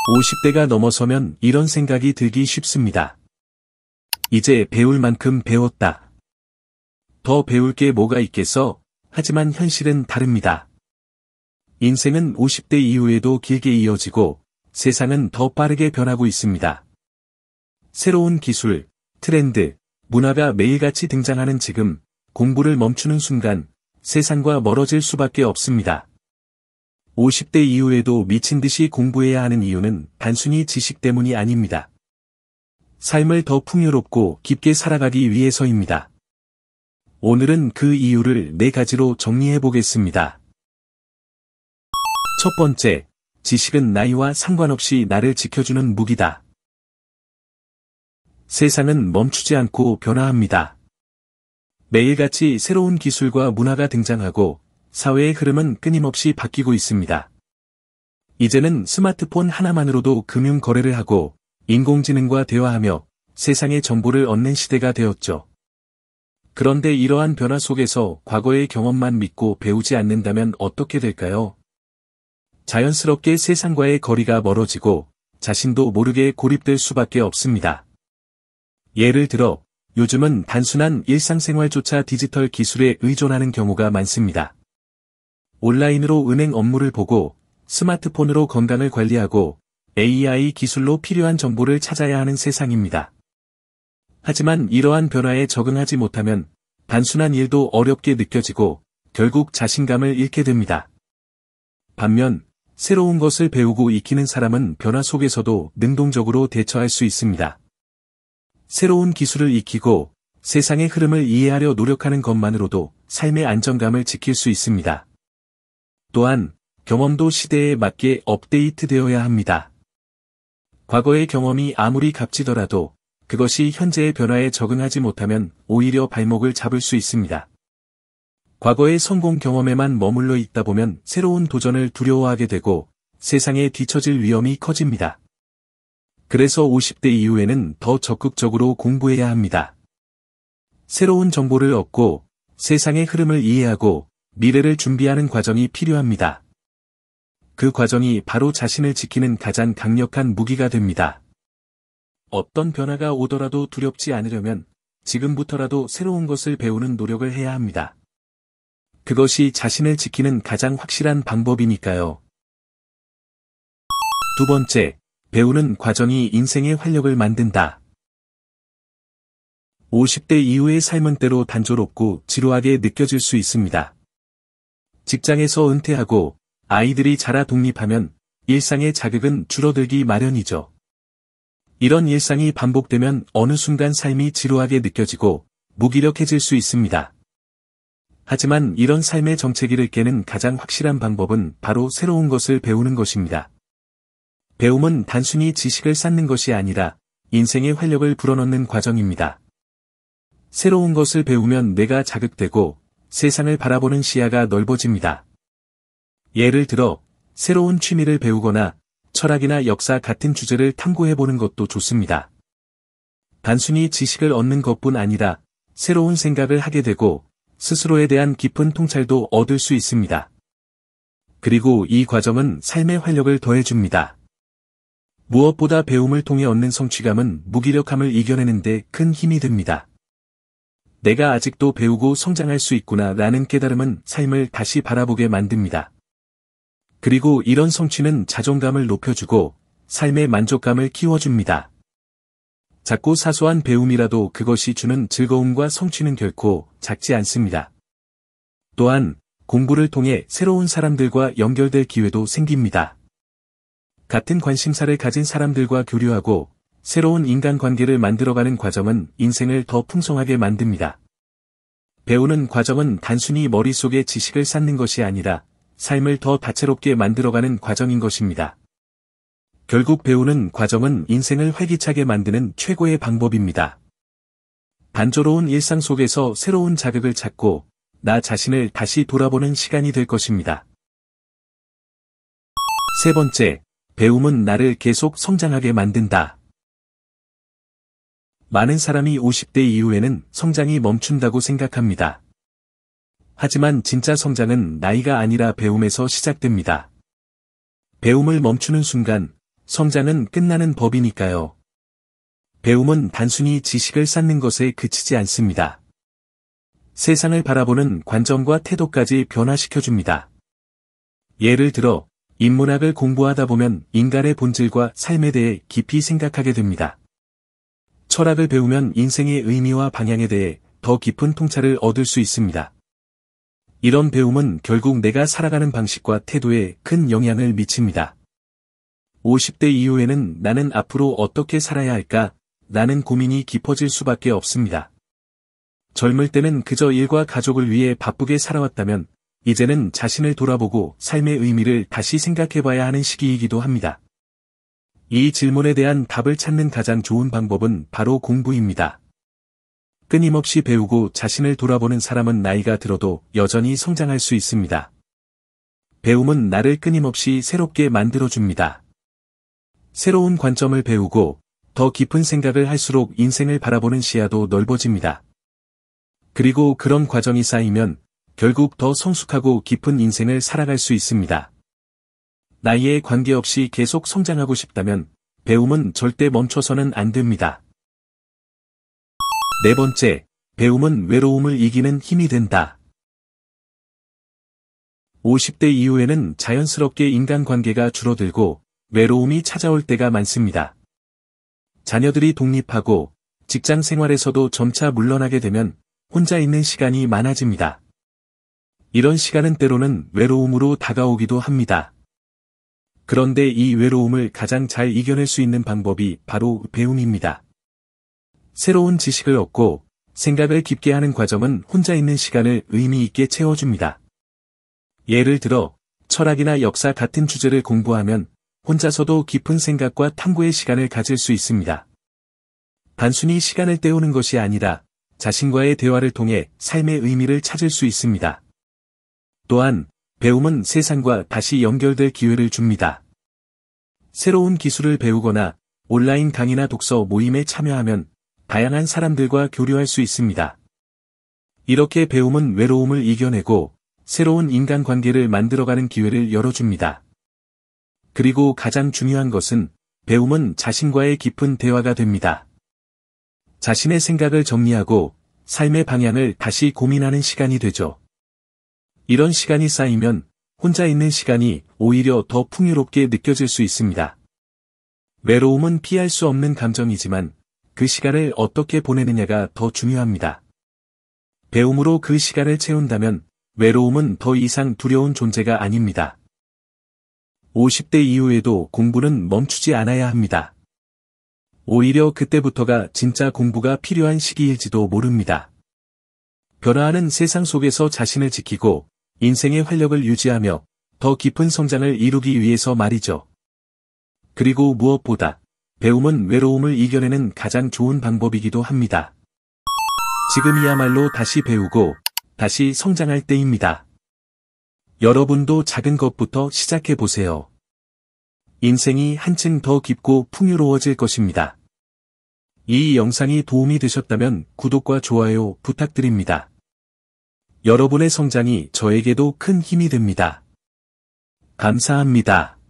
50대가 넘어서면 이런 생각이 들기 쉽습니다. 이제 배울 만큼 배웠다. 더 배울 게 뭐가 있겠어? 하지만 현실은 다릅니다. 인생은 50대 이후에도 길게 이어지고 세상은 더 빠르게 변하고 있습니다. 새로운 기술, 트렌드, 문화가 매일같이 등장하는 지금, 공부를 멈추는 순간, 세상과 멀어질 수밖에 없습니다. 50대 이후에도 미친 듯이 공부해야 하는 이유는 단순히 지식 때문이 아닙니다. 삶을 더 풍요롭고 깊게 살아가기 위해서입니다. 오늘은 그 이유를 4가지로 정리해 보겠습니다. 첫 번째, 지식은 나이와 상관없이 나를 지켜주는 무기다. 세상은 멈추지 않고 변화합니다. 매일같이 새로운 기술과 문화가 등장하고 사회의 흐름은 끊임없이 바뀌고 있습니다. 이제는 스마트폰 하나만으로도 금융 거래를 하고 인공지능과 대화하며 세상의 정보를 얻는 시대가 되었죠. 그런데 이러한 변화 속에서 과거의 경험만 믿고 배우지 않는다면 어떻게 될까요? 자연스럽게 세상과의 거리가 멀어지고 자신도 모르게 고립될 수밖에 없습니다. 예를 들어, 요즘은 단순한 일상생활조차 디지털 기술에 의존하는 경우가 많습니다. 온라인으로 은행 업무를 보고, 스마트폰으로 건강을 관리하고, AI 기술로 필요한 정보를 찾아야 하는 세상입니다. 하지만 이러한 변화에 적응하지 못하면, 단순한 일도 어렵게 느껴지고, 결국 자신감을 잃게 됩니다. 반면, 새로운 것을 배우고 익히는 사람은 변화 속에서도 능동적으로 대처할 수 있습니다. 새로운 기술을 익히고 세상의 흐름을 이해하려 노력하는 것만으로도 삶의 안정감을 지킬 수 있습니다. 또한 경험도 시대에 맞게 업데이트되어야 합니다. 과거의 경험이 아무리 값지더라도 그것이 현재의 변화에 적응하지 못하면 오히려 발목을 잡을 수 있습니다. 과거의 성공 경험에만 머물러 있다 보면 새로운 도전을 두려워하게 되고 세상에 뒤처질 위험이 커집니다. 그래서 50대 이후에는 더 적극적으로 공부해야 합니다. 새로운 정보를 얻고 세상의 흐름을 이해하고 미래를 준비하는 과정이 필요합니다. 그 과정이 바로 자신을 지키는 가장 강력한 무기가 됩니다. 어떤 변화가 오더라도 두렵지 않으려면 지금부터라도 새로운 것을 배우는 노력을 해야 합니다. 그것이 자신을 지키는 가장 확실한 방법이니까요. 두 번째, 배우는 과정이 인생의 활력을 만든다. 50대 이후의 삶은 때로 단조롭고 지루하게 느껴질 수 있습니다. 직장에서 은퇴하고 아이들이 자라 독립하면 일상의 자극은 줄어들기 마련이죠. 이런 일상이 반복되면 어느 순간 삶이 지루하게 느껴지고 무기력해질 수 있습니다. 하지만 이런 삶의 정체기를 깨는 가장 확실한 방법은 바로 새로운 것을 배우는 것입니다. 배움은 단순히 지식을 쌓는 것이 아니라 인생의 활력을 불어넣는 과정입니다. 새로운 것을 배우면 뇌가 자극되고 세상을 바라보는 시야가 넓어집니다. 예를 들어, 새로운 취미를 배우거나 철학이나 역사 같은 주제를 탐구해보는 것도 좋습니다. 단순히 지식을 얻는 것뿐 아니라 새로운 생각을 하게 되고 스스로에 대한 깊은 통찰도 얻을 수 있습니다. 그리고 이 과정은 삶의 활력을 더해줍니다. 무엇보다 배움을 통해 얻는 성취감은 무기력함을 이겨내는 데 큰 힘이 됩니다. 내가 아직도 배우고 성장할 수 있구나 라는 깨달음은 삶을 다시 바라보게 만듭니다. 그리고 이런 성취는 자존감을 높여주고 삶의 만족감을 키워줍니다. 작고 사소한 배움이라도 그것이 주는 즐거움과 성취는 결코 작지 않습니다. 또한 공부를 통해 새로운 사람들과 연결될 기회도 생깁니다. 같은 관심사를 가진 사람들과 교류하고 새로운 인간관계를 만들어가는 과정은 인생을 더 풍성하게 만듭니다. 배우는 과정은 단순히 머릿속에 지식을 쌓는 것이 아니라 삶을 더 다채롭게 만들어가는 과정인 것입니다. 결국 배우는 과정은 인생을 활기차게 만드는 최고의 방법입니다. 단조로운 일상 속에서 새로운 자극을 찾고 나 자신을 다시 돌아보는 시간이 될 것입니다. 세 번째, 배움은 나를 계속 성장하게 만든다. 많은 사람이 50대 이후에는 성장이 멈춘다고 생각합니다. 하지만 진짜 성장은 나이가 아니라 배움에서 시작됩니다. 배움을 멈추는 순간 성장은 끝나는 법이니까요. 배움은 단순히 지식을 쌓는 것에 그치지 않습니다. 세상을 바라보는 관점과 태도까지 변화시켜줍니다. 예를 들어, 인문학을 공부하다 보면 인간의 본질과 삶에 대해 깊이 생각하게 됩니다. 철학을 배우면 인생의 의미와 방향에 대해 더 깊은 통찰을 얻을 수 있습니다. 이런 배움은 결국 내가 살아가는 방식과 태도에 큰 영향을 미칩니다. 50대 이후에는 나는 앞으로 어떻게 살아야 할까? 라는 고민이 깊어질 수밖에 없습니다. 젊을 때는 그저 일과 가족을 위해 바쁘게 살아왔다면, 이제는 자신을 돌아보고 삶의 의미를 다시 생각해봐야 하는 시기이기도 합니다. 이 질문에 대한 답을 찾는 가장 좋은 방법은 바로 공부입니다. 끊임없이 배우고 자신을 돌아보는 사람은 나이가 들어도 여전히 성장할 수 있습니다. 배움은 나를 끊임없이 새롭게 만들어줍니다. 새로운 관점을 배우고 더 깊은 생각을 할수록 인생을 바라보는 시야도 넓어집니다. 그리고 그런 과정이 쌓이면 결국 더 성숙하고 깊은 인생을 살아갈 수 있습니다. 나이에 관계없이 계속 성장하고 싶다면 배움은 절대 멈춰서는 안 됩니다. 네 번째, 배움은 외로움을 이기는 힘이 된다. 50대 이후에는 자연스럽게 인간관계가 줄어들고 외로움이 찾아올 때가 많습니다. 자녀들이 독립하고 직장 생활에서도 점차 물러나게 되면 혼자 있는 시간이 많아집니다. 이런 시간은 때로는 외로움으로 다가오기도 합니다. 그런데 이 외로움을 가장 잘 이겨낼 수 있는 방법이 바로 배움입니다. 새로운 지식을 얻고 생각을 깊게 하는 과정은 혼자 있는 시간을 의미 있게 채워줍니다. 예를 들어, 철학이나 역사 같은 주제를 공부하면 혼자서도 깊은 생각과 탐구의 시간을 가질 수 있습니다. 단순히 시간을 때우는 것이 아니라 자신과의 대화를 통해 삶의 의미를 찾을 수 있습니다. 또한 배움은 세상과 다시 연결될 기회를 줍니다. 새로운 기술을 배우거나 온라인 강의나 독서 모임에 참여하면 다양한 사람들과 교류할 수 있습니다. 이렇게 배움은 외로움을 이겨내고 새로운 인간관계를 만들어가는 기회를 열어줍니다. 그리고 가장 중요한 것은 배움은 자신과의 깊은 대화가 됩니다. 자신의 생각을 정리하고 삶의 방향을 다시 고민하는 시간이 되죠. 이런 시간이 쌓이면 혼자 있는 시간이 오히려 더 풍요롭게 느껴질 수 있습니다. 외로움은 피할 수 없는 감정이지만 그 시간을 어떻게 보내느냐가 더 중요합니다. 배움으로 그 시간을 채운다면 외로움은 더 이상 두려운 존재가 아닙니다. 50대 이후에도 공부는 멈추지 않아야 합니다. 오히려 그때부터가 진짜 공부가 필요한 시기일지도 모릅니다. 변화하는 세상 속에서 자신을 지키고 인생의 활력을 유지하며 더 깊은 성장을 이루기 위해서 말이죠. 그리고 무엇보다 배움은 외로움을 이겨내는 가장 좋은 방법이기도 합니다. 지금이야말로 다시 배우고 다시 성장할 때입니다. 여러분도 작은 것부터 시작해보세요. 인생이 한층 더 깊고 풍요로워질 것입니다. 이 영상이 도움이 되셨다면 구독과 좋아요 부탁드립니다. 여러분의 성장이 저에게도 큰 힘이 됩니다. 감사합니다.